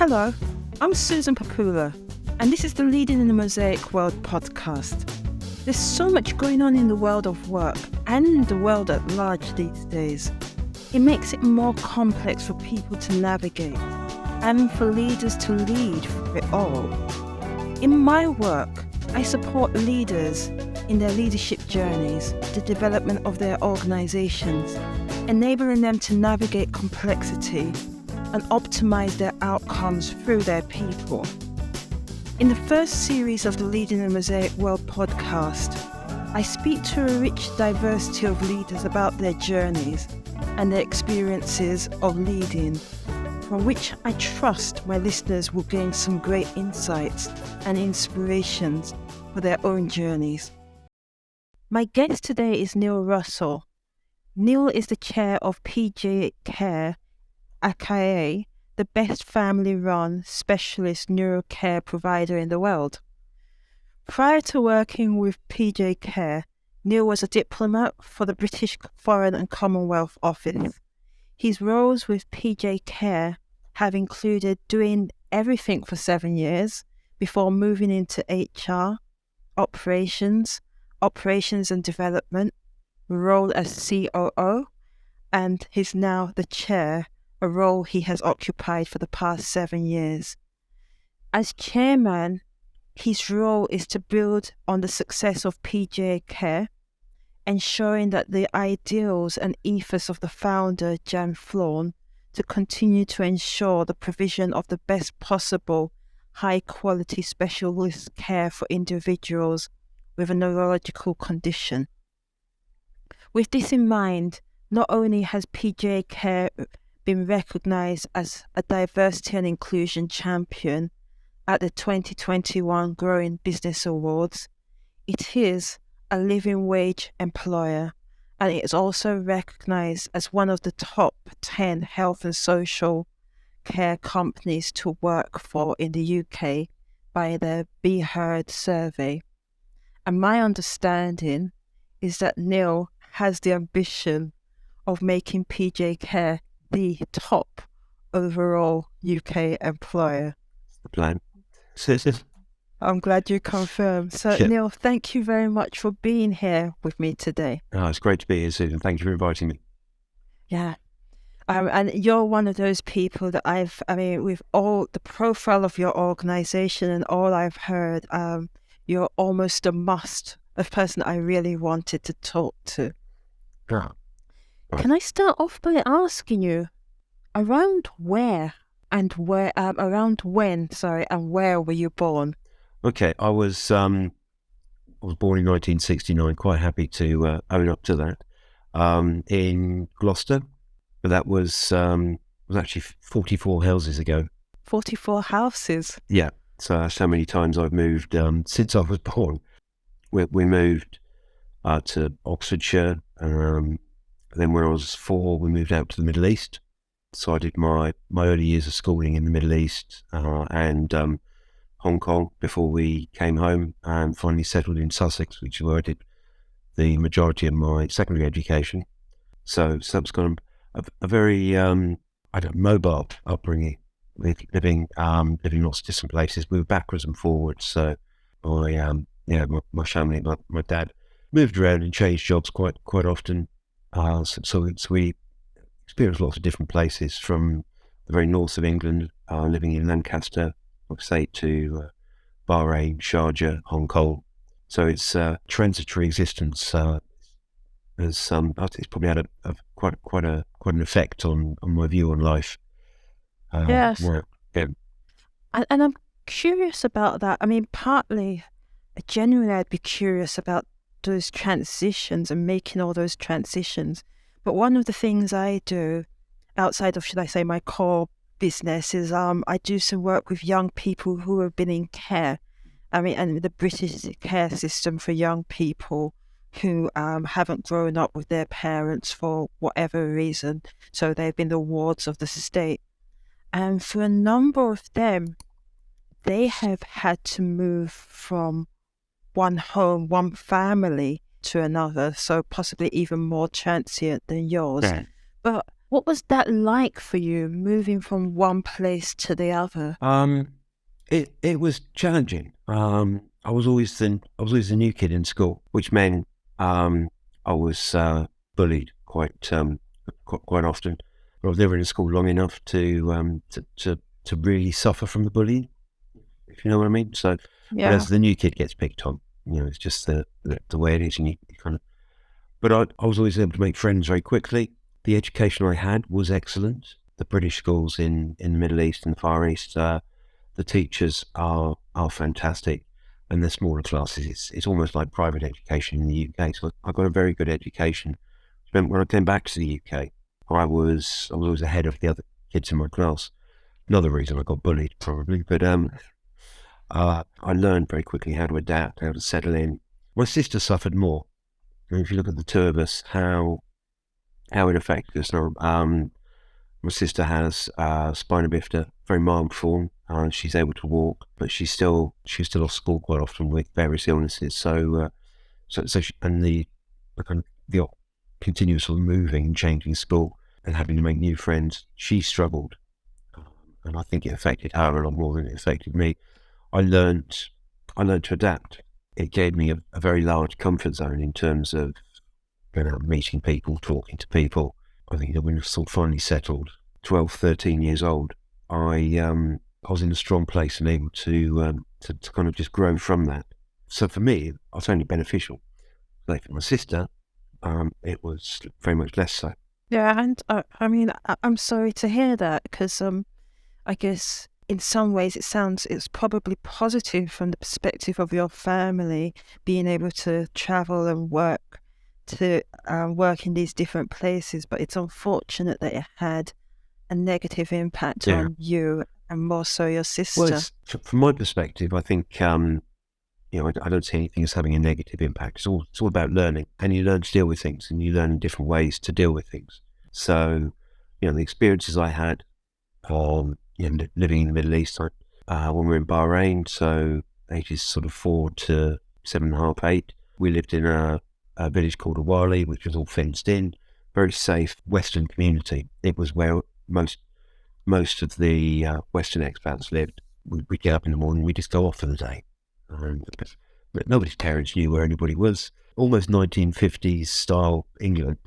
Hello, I'm Susan Popoola, and this is the Leading in the Mosaic World podcast. There's so much going on in the world of work and the world at large these days. It makes it more complex for people to navigate and for leaders to lead through it all. In my work, I support leaders in their leadership journeys, the development of their organizations, enabling them to navigate complexity and optimize their outcomes through their people. In the first series of the Leading in the Mosaic World podcast, I speak to a rich diversity of leaders about their journeys and their experiences of leading, from which I trust my listeners will gain some great insights and inspirations for their own journeys. My guest today is Neil Russell. Neil is the chair of PJ Care, aka the best family-run specialist neurocare provider in the world. Prior to working with PJ Care, Neil was a diplomat for the British Foreign and Commonwealth Office. His roles with PJ Care have included doing everything for 7 years before moving into HR, operations and development, role as COO, and he's now the chair, a role he has occupied for the past 7 years. As chairman, his role is to build on the success of PJ Care, ensuring that the ideals and ethos of the founder, Jan Flawn, to continue to ensure the provision of the best possible high-quality specialist care for individuals with a neurological condition. With this in mind, not only has PJ Care been recognised as a diversity and inclusion champion at the 2021 Growing Business Awards, it is a living wage employer, and it is also recognised as one of the top 10 health and social care companies to work for in the UK by the Be Heard survey. And my understanding is that Neil has the ambition of making PJ Care the top overall UK employer. The plan. I'm glad you confirmed. So, Sure. Neil, thank you very much for being here with me today. Oh, it's great to be here, Susan. Thank you for inviting me. Yeah. And you're one of those people that with all the profile of your organization and all I've heard, you're almost a person I really wanted to talk to. Yeah. Right. Can I start off by asking you, around when were you born? Okay, I was born in 1969. Quite happy to own up to that. In Gloucester, but that was actually 44 houses ago. 44 houses. Yeah. So that's how many times I've moved since I was born. We moved to Oxfordshire. Then when I was 4, we moved out to the Middle East. So I did my early years of schooling in the Middle East and Hong Kong before we came home, and finally settled in Sussex, which is where I did the majority of my secondary education. So it's kind of a very mobile upbringing, with living lots of different places. We were backwards and forwards. So my family, my dad moved around and changed jobs quite often. So we experienced lots of different places, from the very north of England, living in Lancaster, say, to Bahrain, Sharjah, Hong Kong. So it's transitory existence. It's probably had quite an effect on my view on life. Yes. Yeah. And I'm curious about that. Genuinely, I'd be curious about those transitions and making all those transitions. But one of the things I do outside of, should I say, my core business is I do some work with young people who have been in care. And the British care system for young people who haven't grown up with their parents for whatever reason. So they've been the wards of the state. And for a number of them, they have had to move from one home, one family to another, so possibly even more transient than yours. Yeah. But What was that like for you, moving from one place to the other? It was challenging. I was always the new kid in school, which meant I was bullied quite often. But I was never in school long enough to really suffer from the bullying, if you know what I mean. So, but Yeah. as the new kid gets picked on, it's just the way it is, and you kind of. But I was always able to make friends very quickly. The education I had was excellent. The British schools in the Middle East and the Far East, the teachers are fantastic, and the smaller classes. It's almost like private education in the UK. So I got a very good education. When I came back to the UK, I was always ahead of the other kids in my class. Another reason I got bullied, probably, but I learned very quickly how to adapt, how to settle in. My sister suffered more. And if you look at the two of us, how it affected us. Now, my sister has spina bifida, very mild form. She's able to walk, but she's still off school quite often with various illnesses. And the kind of the continuous sort of moving and changing school and having to make new friends, she struggled, and I think it affected her a lot more than it affected me. I learned to adapt. It gave me a very large comfort zone in terms of going out, meeting people, talking to people. I think when I was sort of finally settled, 12, 13 years old, I was in a strong place and able to kind of just grow from that. So for me, it was only beneficial. Like for my sister, it was very much less so. Yeah, and I mean, I'm sorry to hear that, because I guess in some ways it's probably positive from the perspective of your family being able to travel and work in these different places, but it's unfortunate that it had a negative impact Yeah. on you and more so your sister. Well, from my perspective, I think I don't see anything as having a negative impact. It's all about learning, and you learn to deal with things, and you learn different ways to deal with things. So, the experiences I had living in the Middle East, when we were in Bahrain, so ages sort of 4 to 7.5, 8, we lived in a village called Awali, which was all fenced in, very safe Western community. It was where most of the Western expats lived. We'd get up in the morning, we'd just go off for the day. But nobody's parents knew where anybody was. Almost 1950s style England.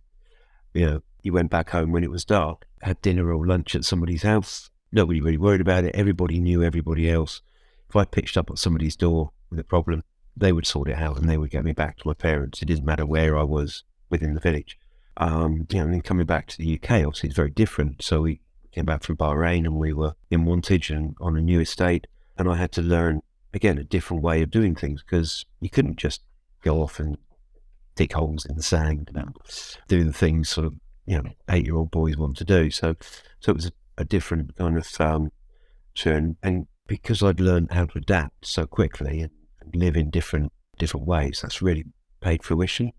You went back home when it was dark, had dinner or lunch at somebody's house. Nobody really worried about it. Everybody knew everybody else. If I pitched up at somebody's door with a problem, they would sort it out and they would get me back to my parents. It didn't matter where I was within the village. And then coming back to the UK, obviously it's very different. So we came back from Bahrain and we were in Wantage and on a new estate. And I had to learn, again, a different way of doing things, because you couldn't just go off and dig holes in the sand and do the things sort of 8-year-old boys want to do. So it was a different kind of turn. And because I'd learned how to adapt so quickly and live in different ways, that's really paid fruition.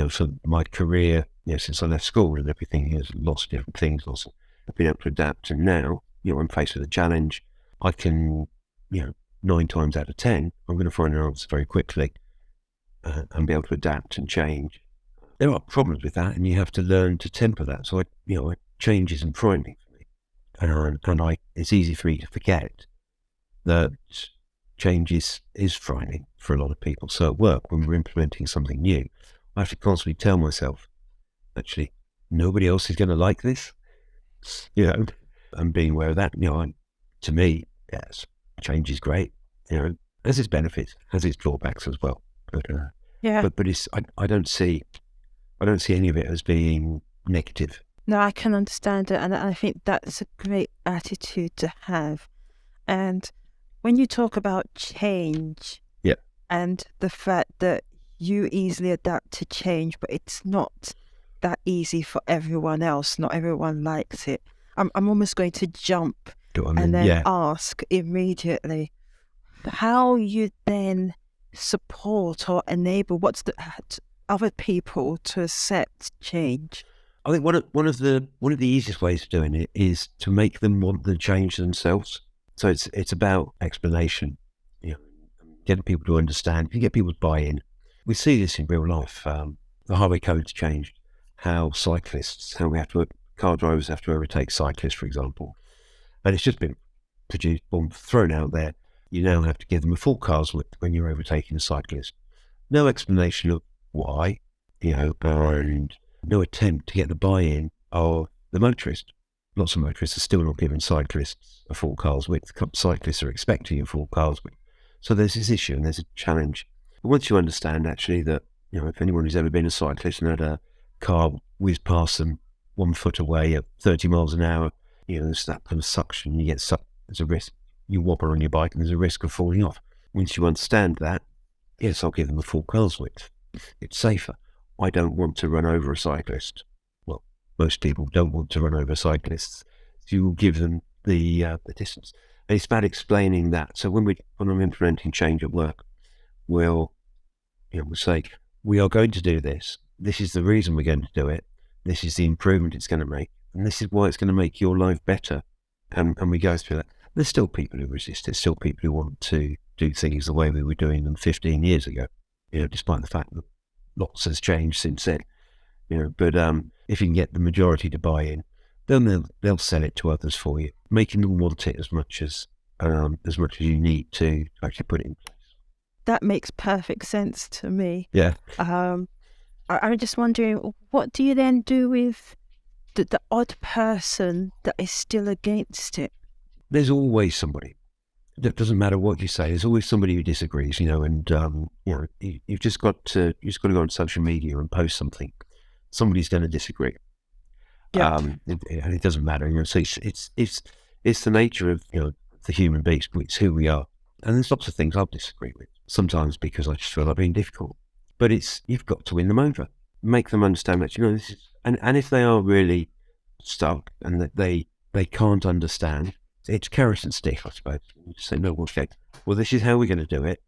So my career, since I left school and everything, there's lots of different things. I've been able to adapt, and now I'm faced with a challenge. I can 9 times out of 10, I'm going to find an answer very quickly and be able to adapt and change. There are problems with that, and you have to learn to temper that. So change isn't frightening for me, and it's easy for me to forget that change is frightening for a lot of people. So at work, when we're implementing something new, I have to constantly tell myself, actually, nobody else is going to like this. And being aware of that, to me, yes, change is great. Has its benefits, has its drawbacks as well. But it's I don't see any of it as being negative. No, I can understand it, and I think that's a great attitude to have. And when you talk about change, yeah, and the fact that you easily adapt to change, but it's not that easy for everyone else. Not everyone likes it. I'm almost going to jump and then ask immediately how you then support or enable other people to accept change. I think one of the easiest ways of doing it is to make them want the change themselves. So it's about explanation, getting people to understand. If you get people's buy-in, we see this in real life. The highway code's changed. How cyclists, how we have to car drivers have to overtake cyclists, for example. And it's just been produced, thrown out there. You now have to give them a full car's width when you're overtaking a cyclist. No explanation of why, and no attempt to get the buy-in of the motorist. Lots of motorists are still not giving cyclists a full car's width. Cyclists are expecting a full car's width. So there's this issue and there's a challenge. But once you understand actually that, if anyone who's ever been a cyclist and had a car whiz past them 1 foot away at 30 miles an hour, there's that kind of suction. You get sucked. There's a risk. You wobble on your bike and there's a risk of falling off. Once you understand that, yes, I'll give them a full car's width. It's safer. I don't want to run over a cyclist. Well, most people don't want to run over cyclists. So you will give them the distance. And it's about explaining that. So when I'm implementing change at work, we'll say, we are going to do this. This is the reason we're going to do it. This is the improvement it's going to make. And this is why it's going to make your life better. And we go through that. There's still people who resist. There's still people who want to do things the way we were doing them 15 years ago, despite the fact that lots has changed since then. But if you can get the majority to buy in, then they'll sell it to others for you, making them want it as much as you need to actually put it in place. That makes perfect sense to me. Yeah. I'm just wondering, what do you then do with the odd person that is still against it? There's always somebody. It doesn't matter what you say. There's always somebody who disagrees, and you've just got to go on social media and post something. Somebody's going to disagree. Yeah. And it doesn't matter. So it's the nature of the human beast. It's who we are. And there's lots of things I'll disagree with. Sometimes because I just feel like being difficult. But you've got to win them over. Make them understand that this is, and if they are really stuck and that they can't understand. It's carrot and stick, I suppose. You just say, no, well, this is how we're going to do it.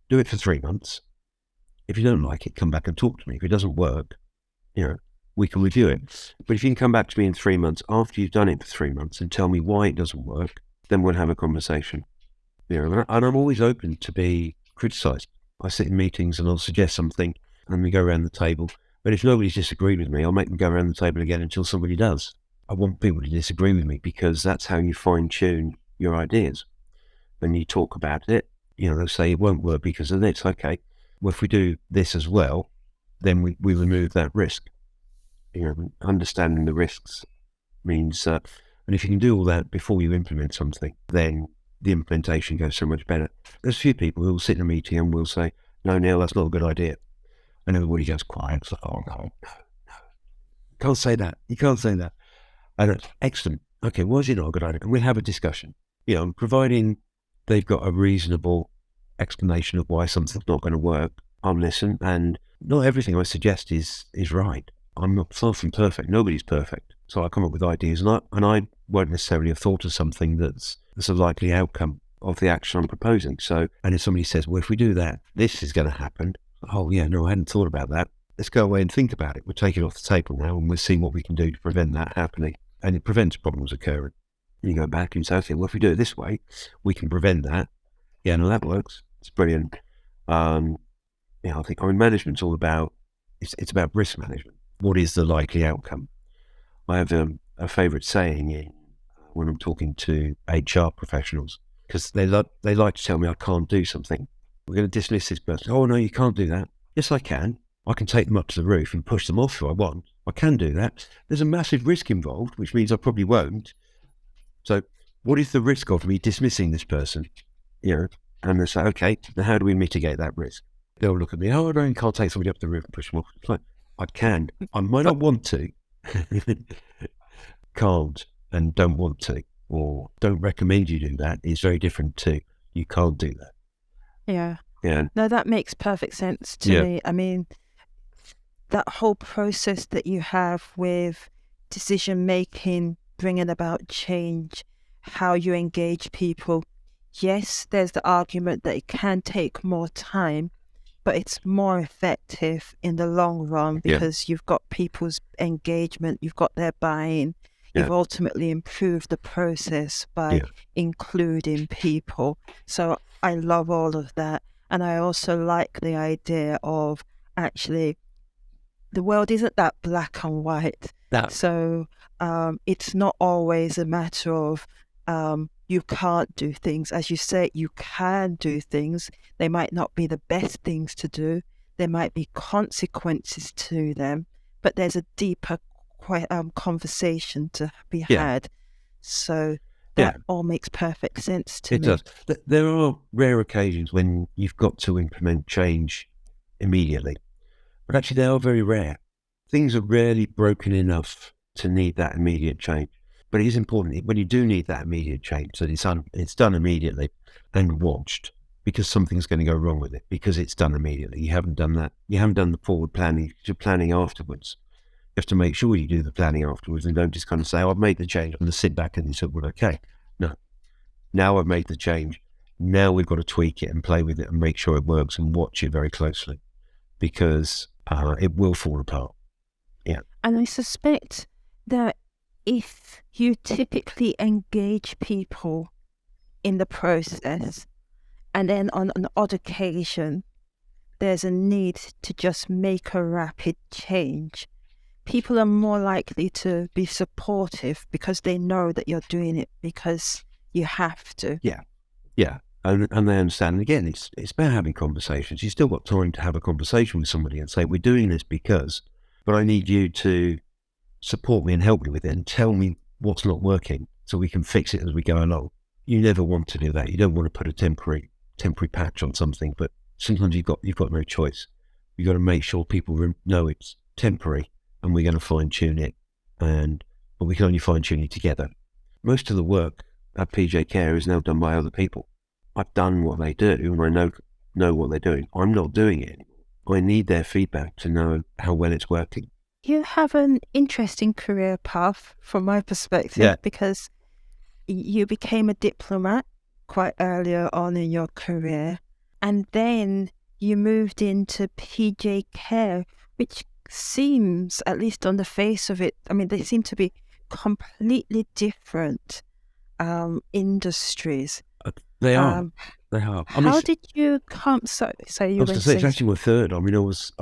Do it for 3 months. If you don't like it, come back and talk to me. If it doesn't work, we can review it. But if you can come back to me in 3 months after you've done it for 3 months and tell me why it doesn't work, then we'll have a conversation. And I'm always open to be criticised. I sit in meetings and I'll suggest something and we go around the table. But if nobody's disagreed with me, I'll make them go around the table again until somebody does. I want people to disagree with me because that's how you fine-tune your ideas. When you talk about it, they'll say it won't work because of this. Okay, well, if we do this as well, then we remove that risk. Understanding the risks means, and if you can do all that before you implement something, then the implementation goes so much better. There's a few people who will sit in a meeting and will say, no, Neil, that's not a good idea. And everybody goes quiet. It's like, oh, no. Can't say that. You can't say that. And that's excellent. Okay, why is it not a good idea? And we'll have a discussion. Providing they've got a reasonable explanation of why something's not going to work, I'll listen. And not everything I suggest is right. I'm not far from perfect. Nobody's perfect. So I come up with ideas, and I won't necessarily have thought of something that's a likely outcome of the action I'm proposing. So, and if somebody says, well, if we do that, this is going to happen. Oh, yeah, no, I hadn't thought about that. Let's go away and think about it. We'll take it off the table now, and we'll see what we can do to prevent that happening. And it prevents problems occurring. You go back and say, okay, well, if we do it this way, we can prevent that. Yeah, no, that works. It's brilliant. I think management's all about, it's about risk management. What is the likely outcome? I have a favourite saying when I'm talking to HR professionals, because they like to tell me I can't do something. We're going to dismiss this person. Oh, no, you can't do that. Yes, I can. I can take them up to the roof and push them off if I want. I can do that. There's a massive risk involved, which means I probably won't. So what is the risk of me dismissing this person? And they say, okay, now how do we mitigate that risk? They'll look at me, oh, I can't take somebody up the roof and push them off. It's like, I can. I might not want to. Can't and don't want to, or don't recommend you do that is very different to you can't do that. Yeah. Yeah. No, that makes perfect sense to me. I mean, that whole process that you have with decision making, bringing about change, how you engage people. Yes, there's the argument that it can take more time, but it's more effective in the long run because you've got people's engagement, you've got their buy-in, you've ultimately improved the process by including people. So I love all of that. And I also like the idea of actually the world isn't that black and white. That, So it's not always a matter of you can't do things. As you say, you can do things. They might not be the best things to do. There might be consequences to them, but there's a deeper conversation to be yeah, had. So yeah, that all makes perfect sense to it me. does. There are rare occasions when you've got to implement change immediately, but actually they are very rare. Things are rarely broken enough to need that immediate change. But it is important when you do need that immediate change that it's done immediately and watched, because something's going to go wrong with it because it's done immediately. You haven't done that. You haven't done the forward planning. You're planning afterwards. You have to make sure you do the planning afterwards and don't just kind of say, "Oh, I've made the change." I'm going to sit back and say, "Well, okay." No, now I've made the change. Now we've got to tweak it and play with it and make sure it works and watch it very closely, because it will fall apart. Yeah. And I suspect that if you typically engage people in the process, and then on an odd occasion, there's a need to just make a rapid change, people are more likely to be supportive because they know that you're doing it because you have to. Yeah. Yeah. And they understand. And again, it's about having conversations. You've still got time to have a conversation with somebody and say, "We're doing this because, but I need you to support me and help me with it and tell me what's not working so we can fix it as we go along." You never want to do that. You don't want to put a temporary patch on something, but sometimes you've got no choice. You've got to make sure people know it's temporary and we're going to fine tune it, but we can only fine tune it together. Most of the work at PJ Care is now done by other people. I've done what they do and I know what they're doing. I'm not doing it anymore. I need their feedback to know how well it's working. You have an interesting career path from my perspective, Yeah. because you became a diplomat quite earlier on in your career, and then you moved into PJ Care, which seems, at least on the face of it, I mean, they seem to be completely different industries. They are. They are. How did you come? So you I was going to say, it's actually my third. I mean, I was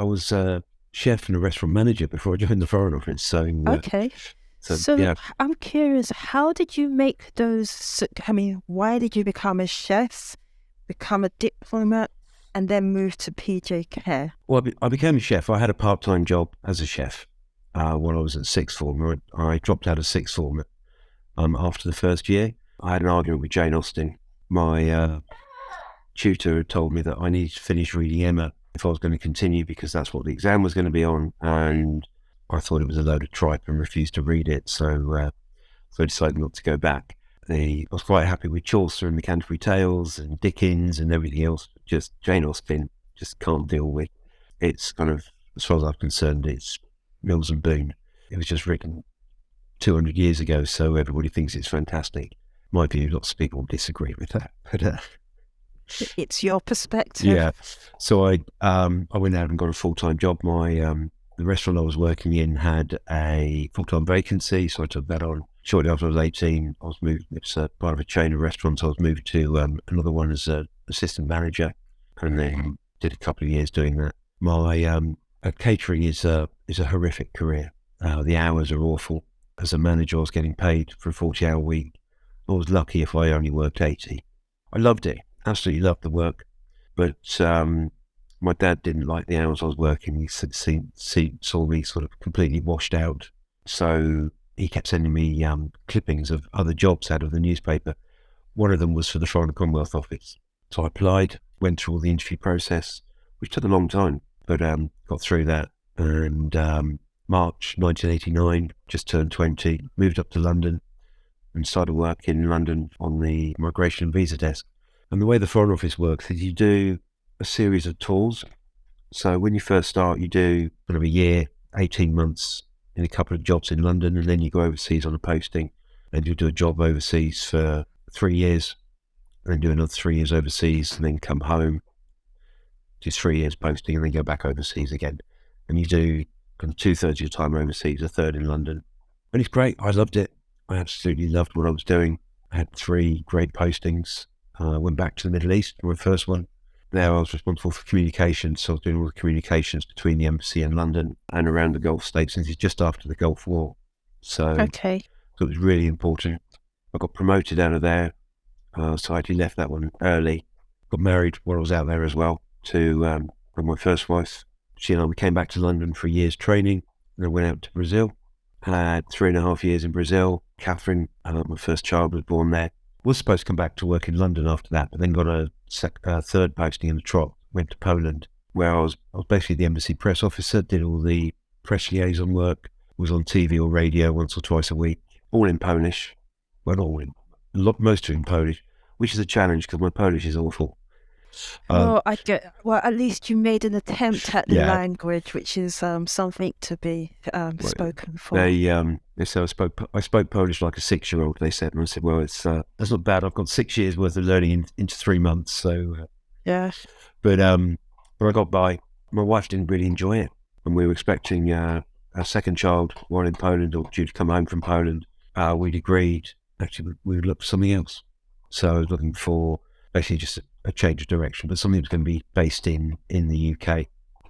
chef and a restaurant manager before I joined the Foreign Office. So okay. So yeah. I'm curious, how did you make those? I mean, why did you become a chef, become a diplomat, and then move to PJ Care? Well, I became a chef. I had a part-time job as a chef when I was at sixth form. I dropped out of sixth form after the first year. I had an argument with Jane Austen. My tutor had told me that I needed to finish reading Emma if I was going to continue, because that's what the exam was going to be on, and I thought it was a load of tripe and refused to read it, so I decided not to go back. I was quite happy with Chaucer and the Canterbury Tales and Dickens and everything else. Just Jane Austen, just can't deal with. It's kind of, as far as I'm concerned, it's Mills and Boon. It was just written 200 years ago, so everybody thinks it's fantastic. My view, lots of people disagree with that, but It's your perspective. yeah. So I went out and got a full-time job. The restaurant I was working in had a full-time vacancy, so I took that on. Shortly after I was 18, I was moved. It's part of a chain of restaurants. I was moved to another one as an assistant manager, and then did a couple of years doing that. My catering is a horrific career. The hours are awful. As a manager, I was getting paid for a 40-hour week. I was lucky if I only worked 80. I loved it. Absolutely loved the work, but my dad didn't like the hours I was working. He saw me sort of completely washed out, so he kept sending me clippings of other jobs out of the newspaper. One of them was for the Foreign and Commonwealth office, so I applied, went through all the interview process, which took a long time, but got through that. And March 1989, just turned 20, moved up to London and started work in London on the migration and visa desk. And the way the Foreign Office works is you do a series of tours. So when you first start, you do kind of a year, 18 months in a couple of jobs in London, and then you go overseas on a posting, and you do a job overseas for 3 years, and then do another 3 years overseas, and then come home, do 3 years posting, and then go back overseas again. And you do kind of 2/3 of your time overseas, a third in London. And it's great. I loved it. I absolutely loved what I was doing. I had 3 great postings. I went back to the Middle East for my first one. There I was responsible for communications, so I was doing all the communications between the embassy in London and around the Gulf states, since it's just after the Gulf War. So Okay. it was really important. I got promoted out of there, so I actually left that one early. Got married while I was out there as well to my first wife. She and I, we came back to London for a year's training, and I went out to Brazil. Had 3.5 years in Brazil. Catherine, my first child, was born there. Was supposed to come back to work in London after that, but then got a third posting in the trot. Went to Poland, where I was basically the embassy press officer, did all the press liaison work, was on TV or radio once or twice a week, all in Polish. Well, not all in, most of it in Polish, which is a challenge because my Polish is awful. Well, at least you made an attempt at the Yeah. language, which is something to be spoken for. They said I spoke Polish like a 6-year-old. They said, and I said, well, it's that's not bad. I've got 6 years worth of learning into 3 months. So Yeah. but I got by. My wife didn't really enjoy it, and we were expecting our second child while in Poland, or due to come home from Poland. We'd agreed actually we would look for something else. So I was looking for basically just a change of direction, but something that was going to be based in the UK.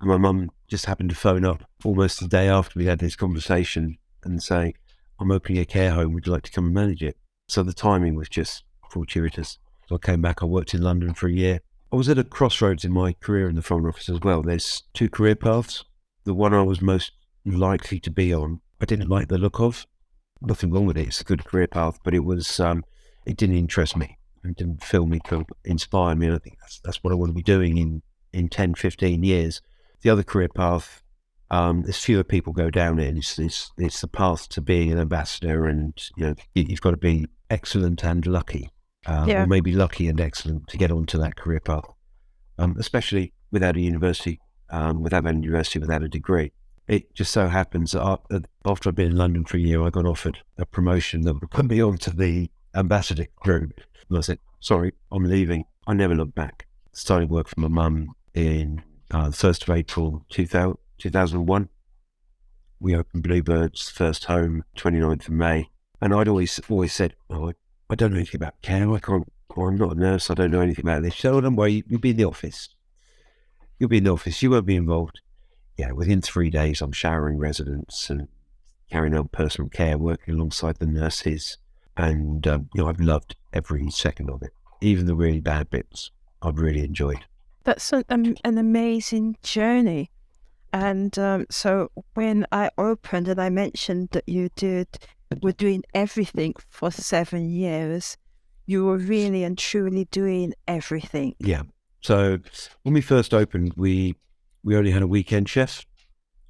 And my mum just happened to phone up almost the day after we had this conversation and say, I'm opening a care home, would you like to come and manage it? So the timing was just fortuitous. So I came back, I worked in London for a year. I was at a crossroads in my career in the Foreign Office as well. There's 2 career paths. The one I was most likely to be on, I didn't like the look of. Nothing wrong with it, it's a good career path, but it was it didn't interest me. It didn't fill me to inspire me, and I think that's what I want to be doing in 10, 15 years. The other career path, there's fewer people go down it, and it's the path to being an ambassador, and you've got to be excellent and lucky, or maybe lucky and excellent to get onto that career path, especially without a university, without a degree. It just so happens that after I'd been in London for a year, I got offered a promotion that would put me onto the ambassador group. And I said, sorry, I'm leaving. I never looked back. Started work for my mum in the 1st of April 2001. We opened Bluebird's first home 29th of May. And I'd always said, oh, I don't know anything about care. I'm not a nurse. I don't know anything about this. So don't worry, you'll be in the office. You won't be involved. Yeah, within 3 days, I'm showering residents and carrying out personal care, working alongside the nurses. And, I've loved every second of it. Even the really bad bits, I've really enjoyed. That's an amazing journey. And so when I opened and I mentioned that you were doing everything for 7 years, you were really and truly doing everything. Yeah. So when we first opened, we only had a weekend chef.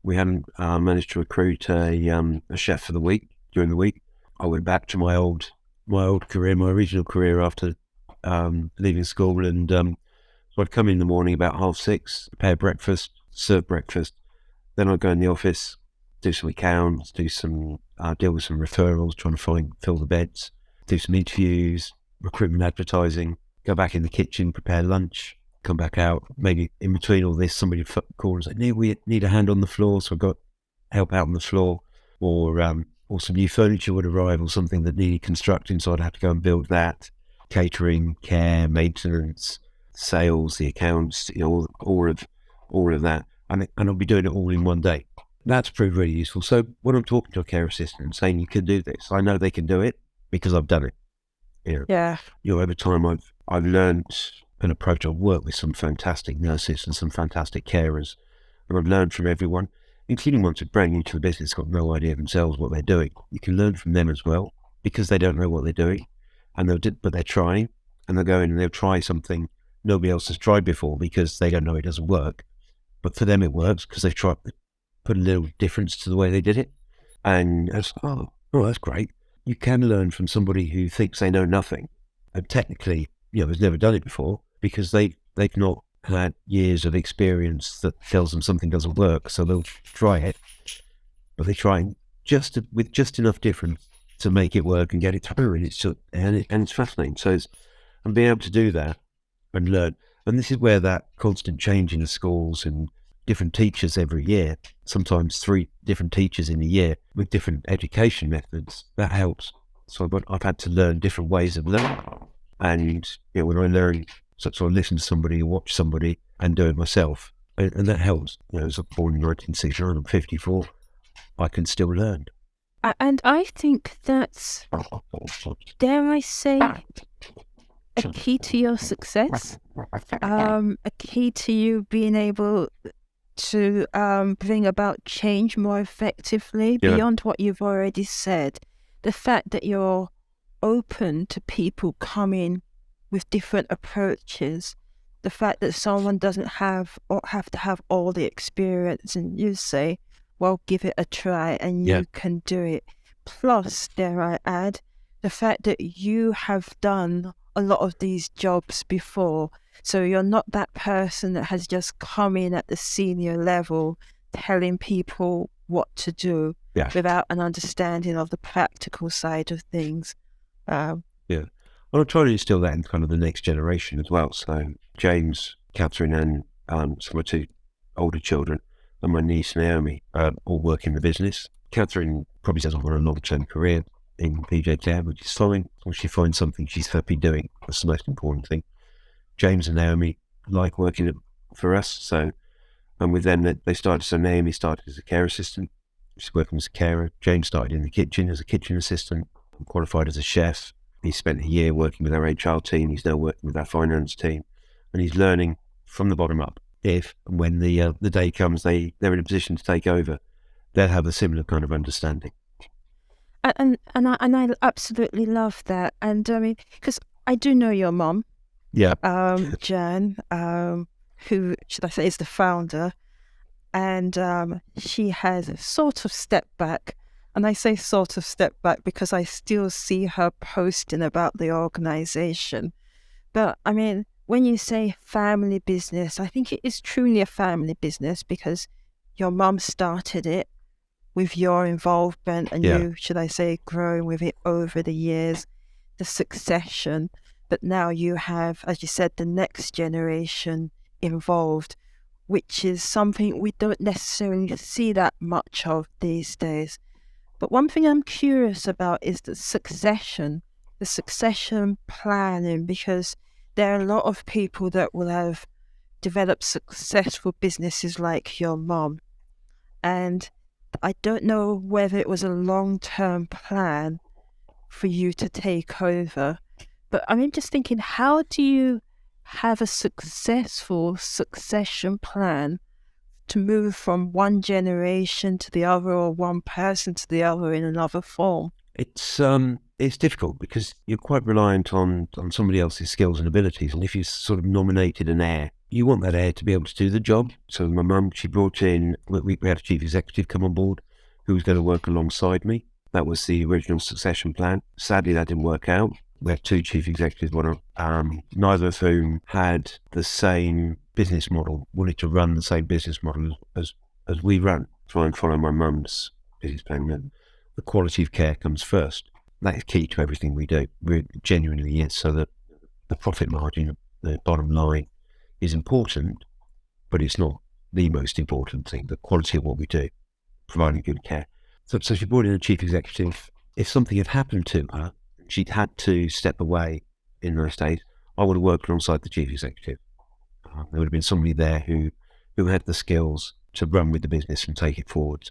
We hadn't managed to recruit a chef for the week, during the week. I went back to my old career, my original career after leaving school, and so I'd come in the morning about 6:30, prepare breakfast, serve breakfast. Then I'd go in the office, do some accounts, deal with some referrals, trying to fill the beds, do some interviews, recruitment, advertising, go back in the kitchen, prepare lunch, come back out. Maybe in between all this, somebody would call and say, we need a hand on the floor, so I got help out on the floor, or some new furniture would arrive, or something that needed constructing, so I'd have to go and build that. Catering, care, maintenance, sales, the accounts, all of that, and I'll be doing it all in one day. That's proved really useful. So when I'm talking to a care assistant saying you can do this, I know they can do it because I've done it. Yeah. Over time I've learned an approach. I've worked with some fantastic nurses and some fantastic carers, and I've learned from everyone, including ones who bring into the business got no idea themselves what they're doing. You can learn from them as well, because they don't know what they're doing, but they're trying, and they'll go in and they'll try something nobody else has tried before because they don't know it doesn't work. But for them it works because they've tried to put a little difference to the way they did it. And it's, oh, that's great. You can learn from somebody who thinks they know nothing, and technically, has never done it before, because they've not had years of experience that tells them something doesn't work, so they'll try it, but they try with just enough difference to make it work and get it through, and it's fascinating. So and being able to do that and learn, and this is where that constant change in the schools and different teachers every year, sometimes 3 different teachers in a year with different education methods, that helps. So I've had to learn different ways of learning, and when I learn, so I listen to somebody, watch somebody, and do it myself, and that helps. As I'm born in 1969, I'm 54, I can still learn. And I think that's, dare I say, a key to your success, a key to you being able to bring about change more effectively beyond what you've already said. The fact that you're open to people coming with different approaches, the fact that someone doesn't have or have to have all the experience, and you say, well, give it a try and you can do it. Plus, dare I add, the fact that you have done a lot of these jobs before. So you're not that person that has just come in at the senior level telling people what to do without an understanding of the practical side of things. Well, I'm trying to instill that in kind of the next generation as well. So James, Catherine, and so my two older children, and my niece Naomi, all work in the business. Catherine probably doesn't want a long-term career in PJ Care, which is fine. Once she finds something she's happy doing, that's the most important thing. James and Naomi like working for us. So, and with them, they started. So Naomi started as a care assistant. She's working as a carer. James started in the kitchen as a kitchen assistant. Qualified as a chef. He spent a year working with our HR team. He's now working with our finance team, and he's learning from the bottom up. If and when the day comes, they're in a position to take over, they'll have a similar kind of understanding. And I absolutely love that. And I mean, because I do know your mom, Jan, who should I say is the founder, and she has sort of stepped back. And I say sort of stepped back because I still see her posting about the organization. But I mean, when you say family business, I think it is truly a family business because your mum started it with your involvement and you, should I say, growing with it over the years, the succession. But now you have, as you said, the next generation involved, which is something we don't necessarily see that much of these days. But one thing I'm curious about is the succession planning, because there are a lot of people that will have developed successful businesses like your mom. And I don't know whether it was a long-term plan for you to take over. But I'm just thinking, how do you have a successful succession plan to move from one generation to the other or one person to the other in another form? It's difficult because you're quite reliant on somebody else's skills and abilities. And if you sort of nominated an heir, you want that heir to be able to do the job. So my mum, she brought in, we had a chief executive come on board who was going to work alongside me. That was the original succession plan. Sadly, that didn't work out. We had two chief executives, neither of whom had the same business model, wanted to run the same business model as we run. Try and follow my mum's business plan. The quality of care comes first. That is key to everything we do. It genuinely is, so that the profit margin, the bottom line, is important, but it's not the most important thing. The quality of what we do, providing good care. So she brought in a chief executive. If something had happened to her, she'd had to step away in those days, I would have worked alongside the chief executive. There would have been somebody there who had the skills to run with the business and take it forward,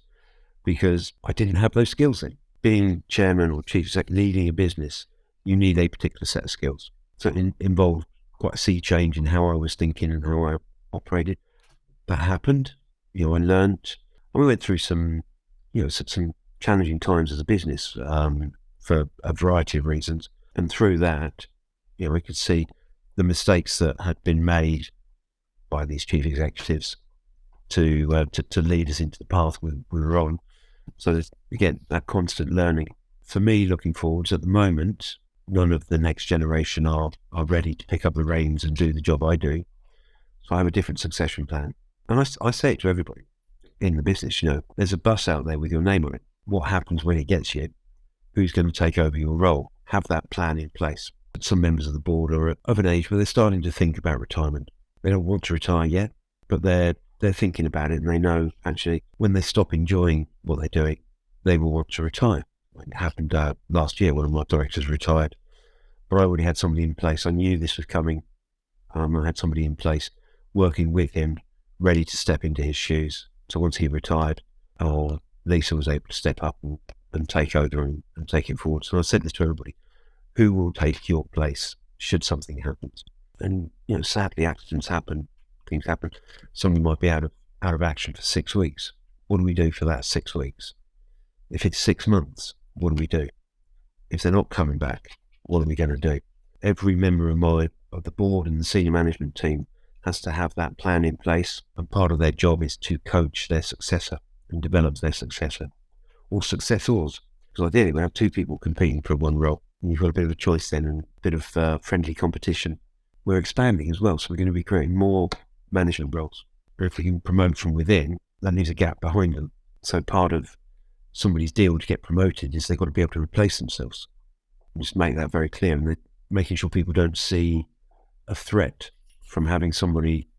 because I didn't have those skills then. Being chairman or chief executive, leading a business, you need a particular set of skills. So it involved quite a sea change in how I was thinking and how I operated. That happened. I learned, and we went through some challenging times as a business for a variety of reasons. And through that, we could see the mistakes that had been made by these chief executives to lead us into the path we were on. So there's, again, that constant learning. For me, looking forwards at the moment, none of the next generation are ready to pick up the reins and do the job I do. So I have a different succession plan. And I say it to everybody in the business, there's a bus out there with your name on it. What happens when it gets you? Who's going to take over your role? Have that plan in place. Some members of the board are of an age where they're starting to think about retirement. They don't want to retire yet, but they're thinking about it, and they know actually when they stop enjoying what they're doing, they will want to retire. It happened last year. One of my directors retired, but I already had somebody in place. I knew this was coming. I had somebody in place working with him, ready to step into his shoes. So once he retired, Lisa was able to step up and take over and take it forward. So I said this to everybody: who will take your place should something happen? And sadly, accidents happen, things happen. Somebody might be out of action for 6 weeks. What do we do for that 6 weeks? If it's 6 months, what do we do? If they're not coming back, what are we going to do? Every member of the board and the senior management team has to have that plan in place, and part of their job is to coach their successor and develop their successor or successors. Because ideally, we have 2 people competing for one role, and you've got a bit of a choice then and a bit of friendly competition. We're expanding as well, so we're going to be creating more management roles. Or if we can promote from within, that leaves a gap behind them. So part of somebody's deal to get promoted is they've got to be able to replace themselves. Just make that very clear, and making sure people don't see a threat from having somebody,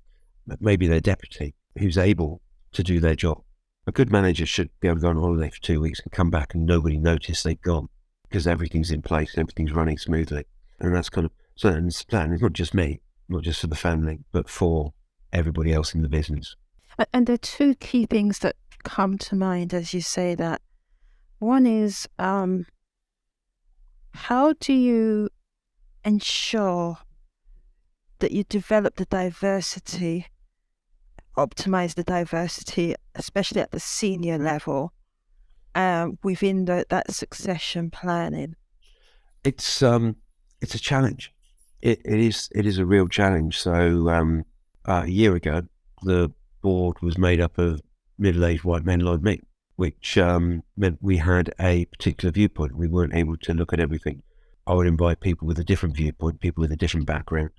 maybe their deputy, who's able to do their job. A good manager should be able to go on holiday for 2 weeks and come back and nobody noticed they've gone, because everything's in place, everything's running smoothly. And that's kind of, so and this plan is not just me, not just for the family, but for everybody else in the business. And there are 2 key things that come to mind as you say that. One is, how do you ensure that you develop the diversity, optimize the diversity, especially at the senior level, within that succession planning? It's a challenge. It is a real challenge. So a year ago, the board was made up of middle-aged white men like me, which meant we had a particular viewpoint. We weren't able to look at everything. I would invite people with a different viewpoint, people with a different background,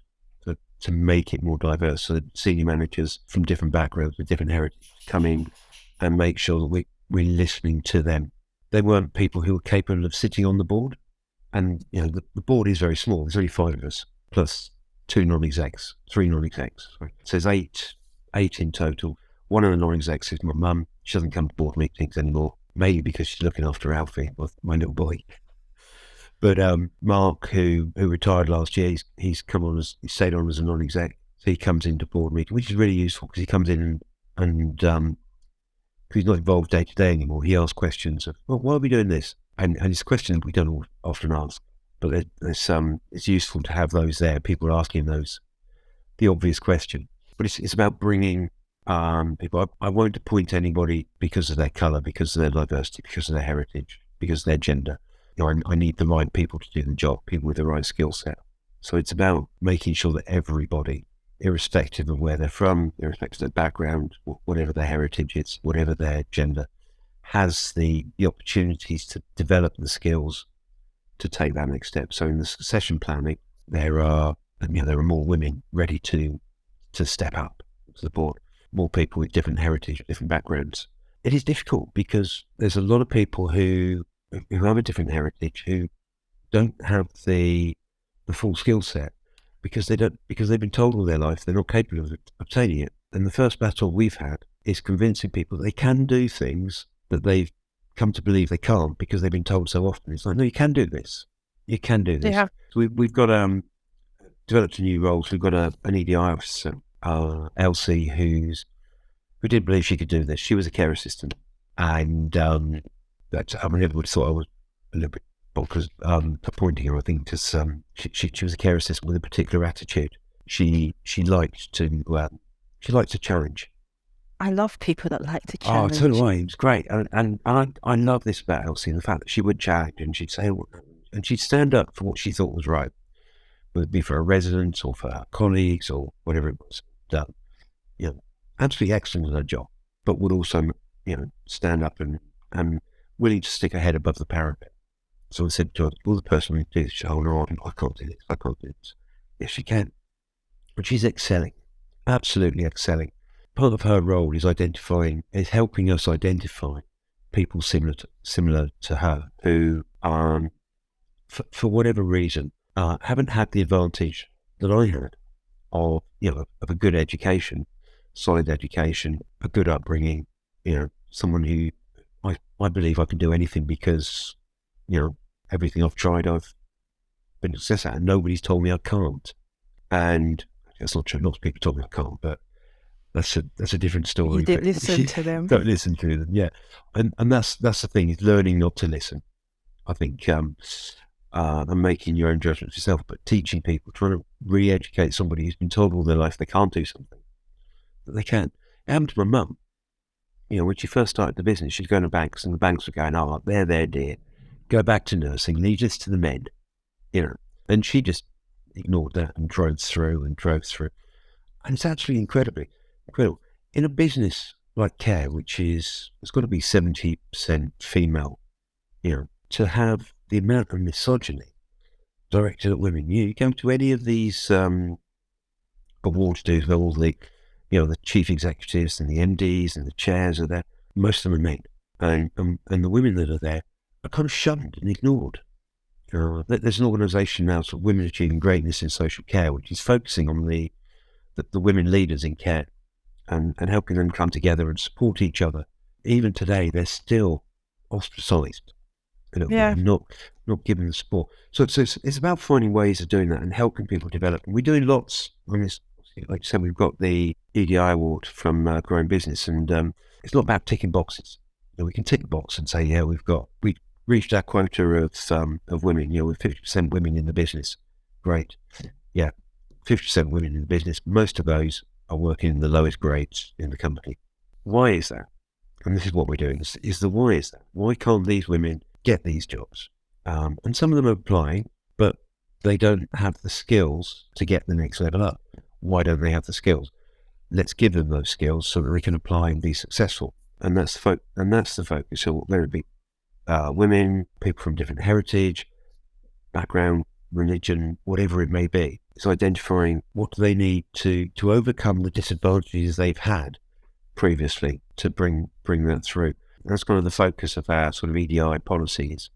to make it more diverse. So that senior managers from different backgrounds with different heritage come in and make sure that we're listening to them. They weren't people who were capable of sitting on the board. And the board is very small. There's only 5 of us, plus 2 non-execs, 3 non-execs. Sorry. So there's eight in total. One of the non-execs is my mum. She doesn't come to board meetings anymore, mainly because she's looking after Alfie, my little boy. But Mark, who retired last year, he's stayed on as a non-exec. So he comes into board meeting, which is really useful because he comes in and he's not involved day to day anymore. He asks questions of, well, why are we doing this? And it's a question that we don't often ask, but it's useful to have those there. People are asking the obvious question. But it's about bringing people. I won't appoint anybody because of their colour, because of their diversity, because of their heritage, because of their gender. I need the right people to do the job, people with the right skill set. So it's about making sure that everybody, irrespective of where they're from, irrespective of their background, whatever their heritage is, whatever their gender, has the opportunities to develop the skills to take that next step. So in the succession planning, there are more women ready to step up to the board, more people with different heritage, different backgrounds. It is difficult because there's a lot of people who have a different heritage who don't have the full skill set because they've been told all their life they're not capable of obtaining it. And the first battle we've had is convincing people that they can do things that they've come to believe they can't because they've been told so often. It's like, no, you can do this. You can do this. Yeah. So we've got developed a new role. So we've got an EDI officer, Elsie, who didn't believe she could do this. She was a care assistant, and everybody thought I was a little bit bonkers appointing her. I think because she was a care assistant with a particular attitude. She liked to challenge. I love people that like to challenge. Oh, so do I. It was great. And I love this about Elsie, the fact that she would challenge and she'd say, and she'd stand up for what she thought was right, whether it be for her residents or for her colleagues or whatever it was. Absolutely excellent at her job, but would also, stand up and willing to stick her head above the parapet. So I said to her, well, the person who do this, she said, oh, no, I can't do this. I can't do this. Yes, she can. But she's excelling, absolutely excelling. Part of her role is helping us identify people similar to her who, for whatever reason, haven't had the advantage that I had of a good education, solid education, a good upbringing. Someone who I believe I can do anything because everything I've tried, I've been a success at, and nobody's told me I can't. And that's not true. Lots of people told me I can't, but that's a different story. You did But listen to them. don't listen to them, yeah. And that's the thing, is learning not to listen. I think and making your own judgments yourself, but teaching people, trying to re-educate somebody who's been told all their life they can't do something, that they can. It happened to my mum. When she first started the business, she'd go to banks, and the banks were going, "Oh, there, dear. Go back to nursing. Leave this to the men." And she just ignored that and drove through. And it's actually incredible. In a business like care, which it's got to be 70% female, to have the amount of misogyny directed at women. You go to any of these awards dues where all the chief executives and the MDs and the chairs are there. Most of them are men, and the women that are there are kind of shunned and ignored. There's an organisation now, sort of Women Achieving Greatness in Social Care, which is focusing on the women leaders in care and helping them come together and support each other. Even today, they're still ostracised, not given the support. So it's about finding ways of doing that and helping people develop. And we're doing lots on this. Like I said, we've got the EDI award from Growing Business, and it's not about ticking boxes. We can tick a box and say, yeah, we reached our quota of women. With 50% women in the business. Great. Yeah, 50% women in the business. Most of those are working in the lowest grades in the company. Why is that? And this is what we're doing. Is the why is that? Why can't these women get these jobs? And some of them are applying, but they don't have the skills to get the next level up. Why don't they have the skills? Let's give them those skills so that they can apply and be successful. And that's the focus. So whether it be women, people from different heritage, background, religion, whatever it may be, it's identifying what do they need to overcome the disadvantages they've had previously to bring that through. That's kind of the focus of our sort of EDI policies.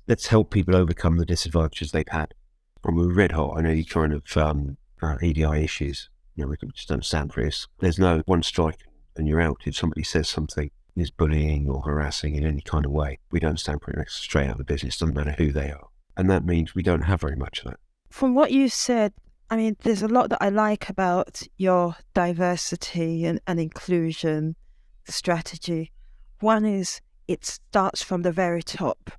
Let's help people overcome the disadvantages they've had. And we're red hot. I know you're trying to EDI issues. We can just understand for this. There's no one strike and you're out. If somebody says something is bullying or harassing in any kind of way, we don't stand for it straight out of the business. Doesn't matter who they are. And that means we don't have very much of that. From what you said, I mean, there's a lot that I like about your diversity and inclusion strategy. One is it starts from the very top.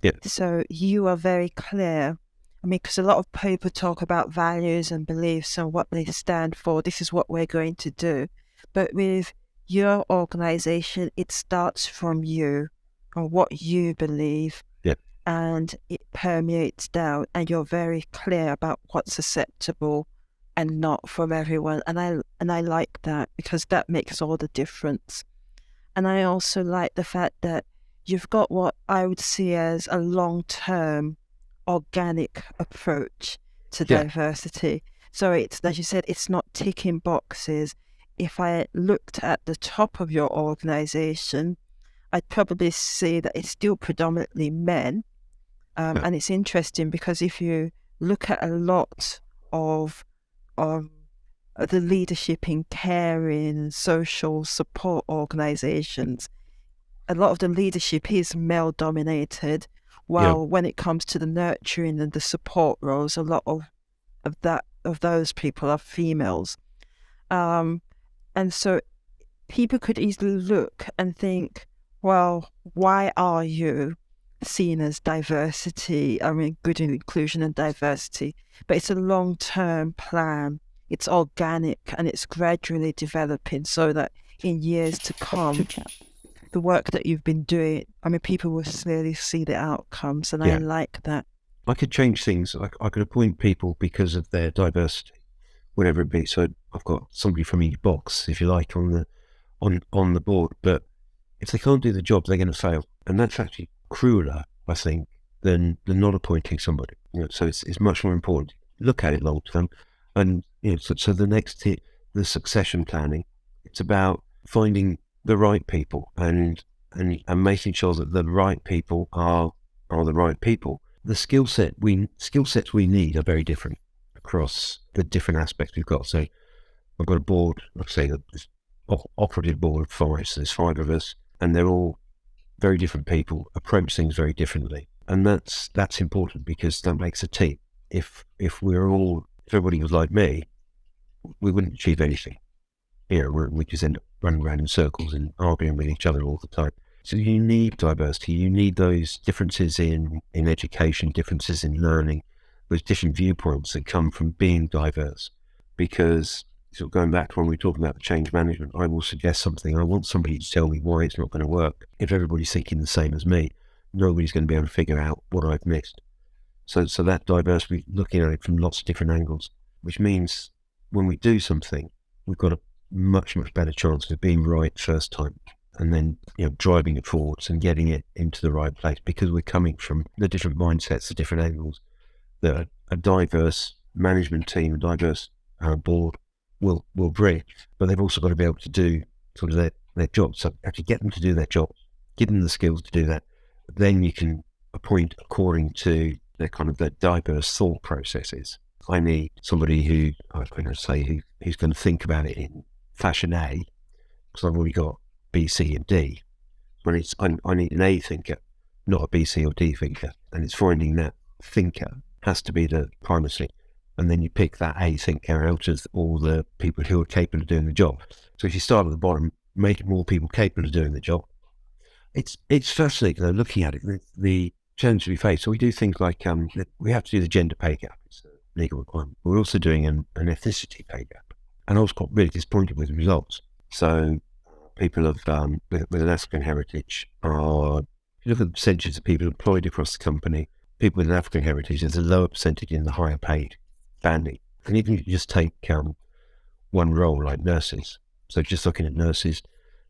Yeah. So you are very clear. I mean, because a lot of people talk about values and beliefs and what they stand for. This is what we're going to do. But with your organization, it starts from you and what you believe. Yeah. And it permeates down, and you're very clear about what's acceptable and not from everyone. And I like that, because that makes all the difference. And I also like the fact that you've got what I would see as a long-term organic approach to diversity. So it's, as you said, it's not ticking boxes. If I looked at the top of your organization, I'd probably see that it's still predominantly men. And it's interesting because if you look at a lot of the leadership in caring, social support organizations, a lot of the leadership is male dominated, while when it comes to the nurturing and the support roles, a lot of those people are females. And so people could easily look and think, well, why are you seen as diversity? I mean, good inclusion and diversity, but it's a long-term plan. It's organic and it's gradually developing so that in years to come, the work that you've been doing, I mean, people will clearly see the outcomes, and I like that. I could change things. I could appoint people because of their diversity, whatever it be. So I've got somebody from each box, if you like, on the board. But if they can't do the job, they're going to fail, and that's actually crueler, I think, than not appointing somebody. So it's much more important. Look at it long term, and so the next the succession planning. It's about finding the right people and making sure that the right people are the right people. The skill sets we need are very different across the different aspects we've got. So I've got a board, like I say, this operative board of 5, so there's 5 of us, and they're all very different people, approach things very differently. And that's important, because that makes a team. If everybody was like me, we wouldn't achieve anything. we just end up running around in circles and arguing with each other all the time. So you need diversity. You need those differences in education, differences in learning, those different viewpoints that come from being diverse. Because sort of going back to when we were talking about the change management, I will suggest something. I want somebody to tell me why it's not going to work. If everybody's thinking the same as me, nobody's going to be able to figure out what I've missed. So that diversity, looking at it from lots of different angles, which means when we do something, we've got a much, much better chance of being right first time, and then driving it forwards and getting it into the right place, because we're coming from the different mindsets, the different angles that a diverse management team, a diverse board will bring. But they've also got to be able to do sort of their job. So actually get them to do their job, give them the skills to do that. Then you can appoint according to their kind of their diverse thought processes. I need somebody who's going to think about it in fashion A, because I've already got B, C, and D. When I need an A thinker, not a B, C, or D thinker, and it's finding that thinker has to be the primacy, and then you pick that A thinker out of all the people who are capable of doing the job. So if you start at the bottom, make more people capable of doing the job. It's fascinating though, looking at it, the challenge we face. So we do things like we have to do the gender pay gap. It's a legal requirement. We're also doing an ethnicity pay gap, and I was quite really disappointed with the results. So people of with an African heritage are, if you look at the percentages of people employed across the company, people with an African heritage, there's a lower percentage in the higher paid banding. And even if you just take one role like nurses, so just looking at nurses,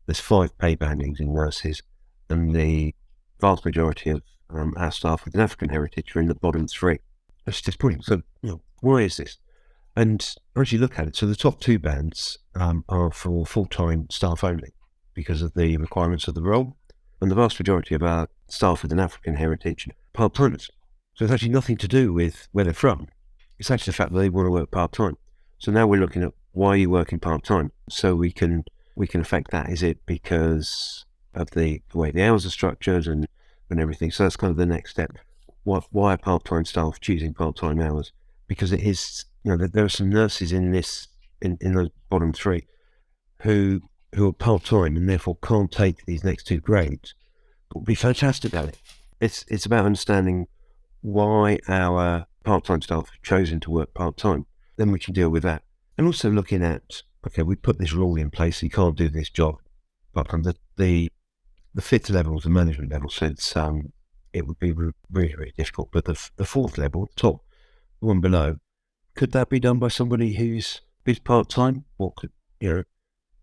there's 5 pay bandings in nurses, and the vast majority of our staff with an African heritage are in the bottom 3. That's just brilliant. So, why is this? And as you look at it, so the top 2 bands are for full-time staff only because of the requirements of the role, and the vast majority of our staff with an African heritage are part-timers. So it's actually nothing to do with where they're from. It's actually the fact that they want to work part-time. So now we're looking at why are you working part-time, so we can affect that. Is it because of the way the hours are structured and everything? So that's kind of the next step. Why are part-time staff choosing part-time hours? Because it is, there are some nurses in those bottom 3 who are part-time and therefore can't take these next 2 grades, but would be fantastic at it. It's about understanding why our part-time staff have chosen to work part-time. Then we can deal with that. And also looking at, okay, we put this rule in place, so you can't do this job. But from the 5th level is the management level, so it would be really, really difficult. But the 4th level, top one below, could that be done by somebody who's part-time? Or could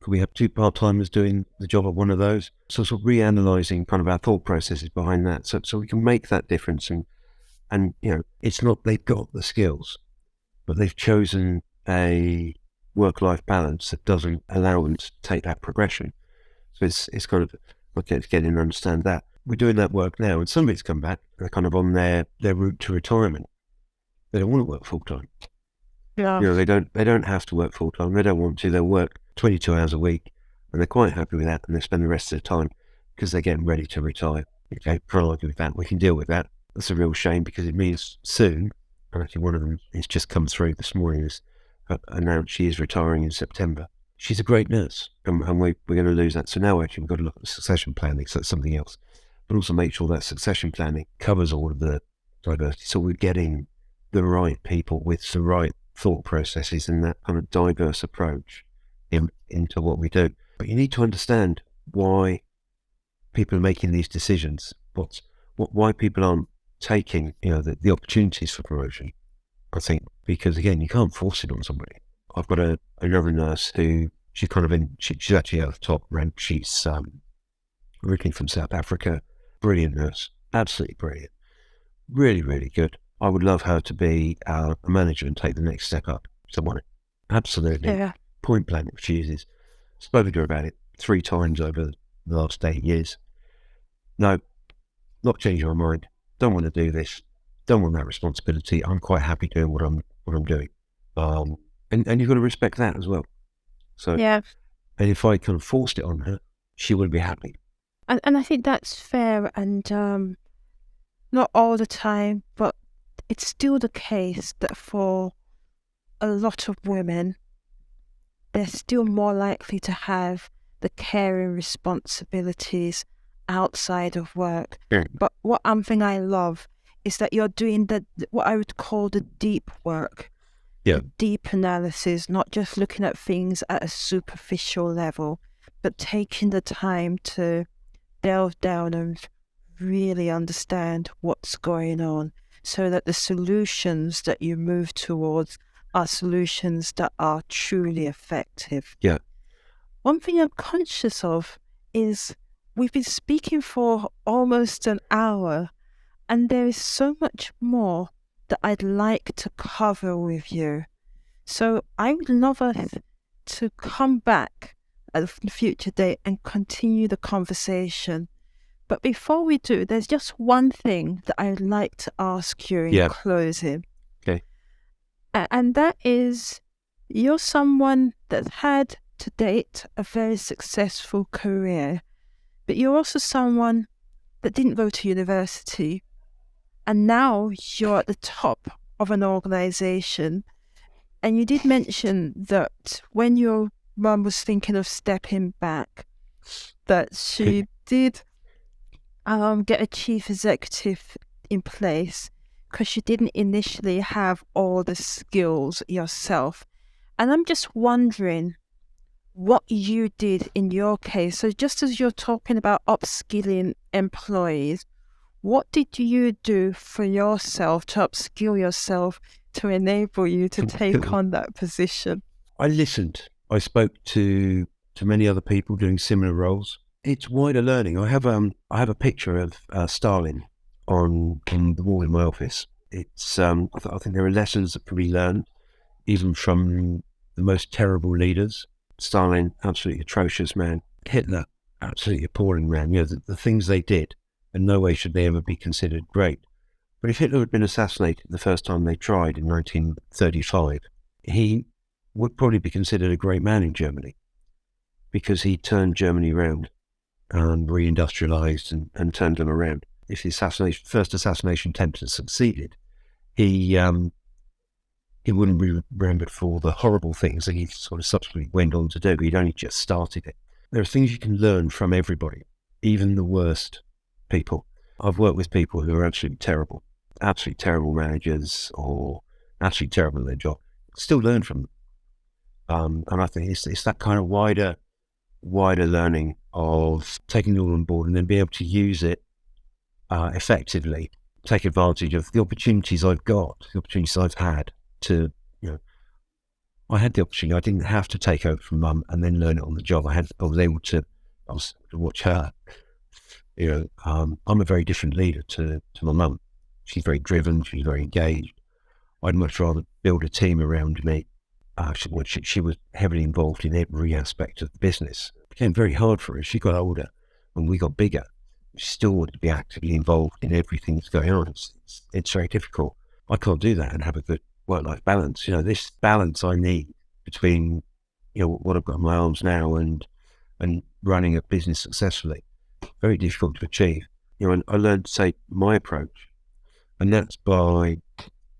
we have 2 part-timers doing the job at one of those? So sort of reanalyzing kind of our thought processes behind that, so we can make that difference. And it's not they've got the skills, but they've chosen a work-life balance that doesn't allow them to take that progression. So it's kind of okay, it's getting to understand that. We're doing that work now, and somebody's come back, they're kind of on their route to retirement. They don't want to work full-time. Yeah. They don't have to work full-time. They don't want to. They'll work 22 hours a week, and they're quite happy with that, and they spend the rest of the time because they're getting ready to retire. Okay, can't argue with that. We can deal with that. That's a real shame, because it means soon, and actually one of them has just come through this morning, has announced she is retiring in September. She's a great nurse, and we're going to lose that. So now actually we've got to look at succession planning, so that's something else. But also make sure that succession planning covers all of the diversity, so we're getting the right people with the right thought processes and that kind of diverse approach into what we do. But you need to understand why people are making these decisions, why people aren't taking the opportunities for promotion. I think because again, you can't force it on somebody. I've got another nurse who she's actually at the top rank. She's originally from South Africa. Brilliant nurse, absolutely brilliant, really, really good. I would love her to be a manager and take the next step up. Someone, absolutely. Yeah. Point blank refuses. Spoken to her about it 3 times over the last 8 years. No, not changing my mind. Don't want to do this. Don't want that responsibility. I'm quite happy doing what I'm doing. And you've got to respect that as well. So Yeah. And if I kind of forced it on her, she wouldn't be happy. And I think that's fair, and not all the time, but it's still the case that for a lot of women, they're still more likely to have the caring responsibilities outside of work. Yeah. But one thing I love is that you're doing what I would call the deep work, the deep analysis, not just looking at things at a superficial level, but taking the time to delve down and really understand what's going on, so that the solutions that you move towards are solutions that are truly effective. Yeah. One thing I'm conscious of is we've been speaking for almost an hour, and there is so much more that I'd like to cover with you. So I would love us to come back at a future date and continue the conversation. But before we do, there's just one thing that I'd like to ask you in closing. Okay. And that is, you're someone that's had to date a very successful career, but you're also someone that didn't go to university, and now you're at the top of an organisation. And you did mention that when your mum was thinking of stepping back, that she did get a chief executive in place because she didn't initially have all the skills yourself. And I'm just wondering what you did in your case. So just as you're talking about upskilling employees, what did you do for yourself to upskill yourself to enable you to take on that position? I listened. I spoke to many other people doing similar roles. It's wider learning. I have a picture of Stalin on the wall in my office. It's I think there are lessons that can be learned even from the most terrible leaders. Stalin, absolutely atrocious man. Hitler, absolutely appalling man. The things they did, in no way should they ever be considered great. But if Hitler had been assassinated the first time they tried in 1935, he would probably be considered a great man in Germany, because he turned Germany around and reindustrialized and turned them around. If the first assassination attempt had succeeded, he wouldn't be remembered for the horrible things that he sort of subsequently went on to do. He'd only just started it. There are things you can learn from everybody, even the worst people. I've worked with people who are absolutely terrible managers or absolutely terrible at their job. Still learn from them. And I think it's that kind of wider learning of taking it all on board and then be able to use it effectively, take advantage of the opportunities I've got, the opportunities I've had to, I had the opportunity. I didn't have to take over from mum and then learn it on the job. I was able to watch her. I'm a very different leader to my mum. She's very driven. She's very engaged. I'd much rather build a team around me. She was heavily involved in every aspect of the business. It became very hard for her as she got older and we got bigger. She still wanted to be actively involved in everything that's going on. It's very difficult. I can't do that and have a good work-life balance. This balance I need between, what I've got in my arms now and running a business successfully, very difficult to achieve. And I learned to say my approach, and that's by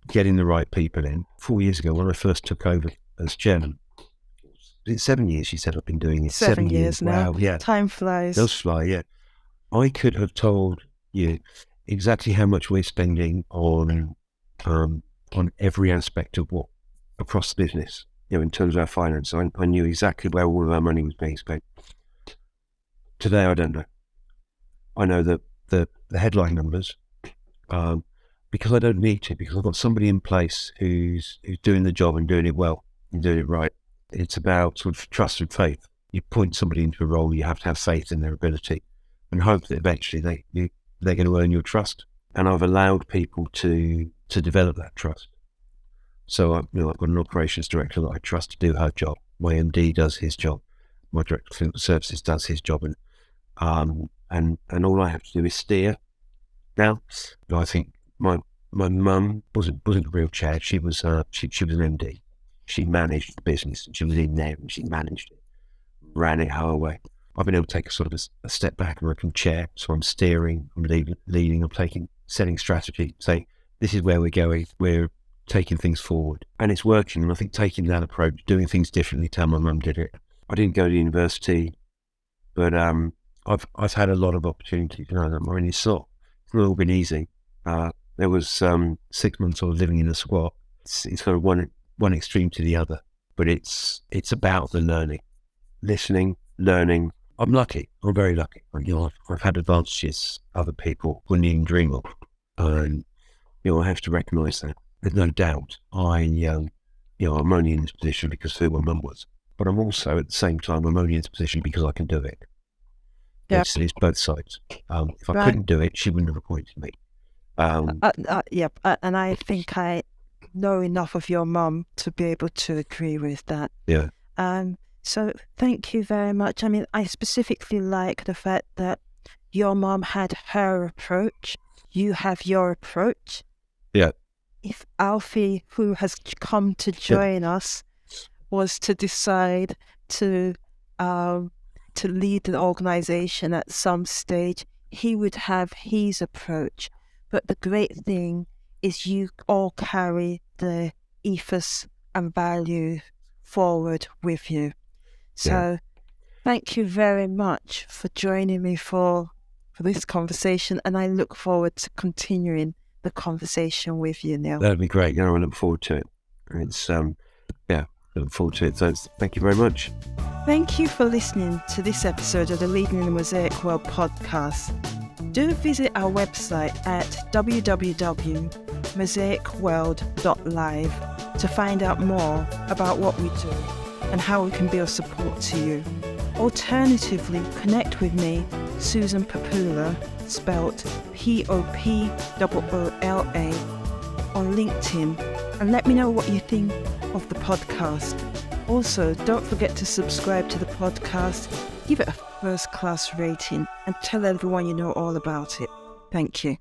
getting the right people in. 4 years ago, when I first took over as chairman, it's 7 years, she said I've been doing it. 7 years now. Wow, yeah. Time flies. Does fly, yeah. I could have told you exactly how much we're spending on every aspect of what across the business, in terms of our finance. I knew exactly where all of our money was being spent. Today, I don't know. I know the headline numbers, because I don't need to, because I've got somebody in place who's doing the job and doing it well and doing it right. It's about sort of trust and faith. You point somebody into a role, you have to have faith in their ability and hope that eventually they're going to earn your trust. And I've allowed people to develop that trust. So I've got an operations director that I trust to do her job. My MD does his job. My director of clinical services does his job, and all I have to do is steer. Now, I think my mum wasn't a real chair. She was an MD. She managed the business, and she was in there and she managed it, ran it her way. I've been able to take a step back and I can chair. So I'm steering, I'm leading, I'm setting strategy, saying this is where we're going. We're taking things forward. And it's working. And I think taking that approach, doing things differently to how my mum did it. I didn't go to university, but I've had a lot of opportunities. You know, I mean, it's not all been easy. There was 6 months I was living in a squat. It's kind of one extreme to the other, but it's about the listening, learning. I'm lucky. I'm very lucky. You know, I've had advantages other people wouldn't even dream of, and you know, I have to recognise that. There's no doubt. I'm only in this position because of who my mum was, but I'm also at the same time I'm only in this position because I can do it. Yeah. It's both sides. If I couldn't do it, she wouldn't have appointed me. And I think I know enough of your mum to be able to agree with that. Yeah. So thank you very much. I mean, I specifically like the fact that your mum had her approach, you have your approach. Yeah. If Alfie, who has come to join us, was to decide to lead an organization at some stage, he would have his approach. But the great thing is you all carry the ethos and value forward with you. So thank you very much for joining me for this conversation, and I look forward to continuing the conversation with you, Neil. That'd be great. You know, I look forward to it. It's look forward to it. So thank you very much. Thank you for listening to this episode of the Leading in the Mosaic World podcast. Do visit our website at www.mosaicworld.live to find out more about what we do and how we can be of support to you. Alternatively, connect with me, Susan Popoola, spelt Popoola, on LinkedIn, and let me know what you think of the podcast. Also, don't forget to subscribe to the podcast, give it a first-class rating, and tell everyone you know all about it. Thank you.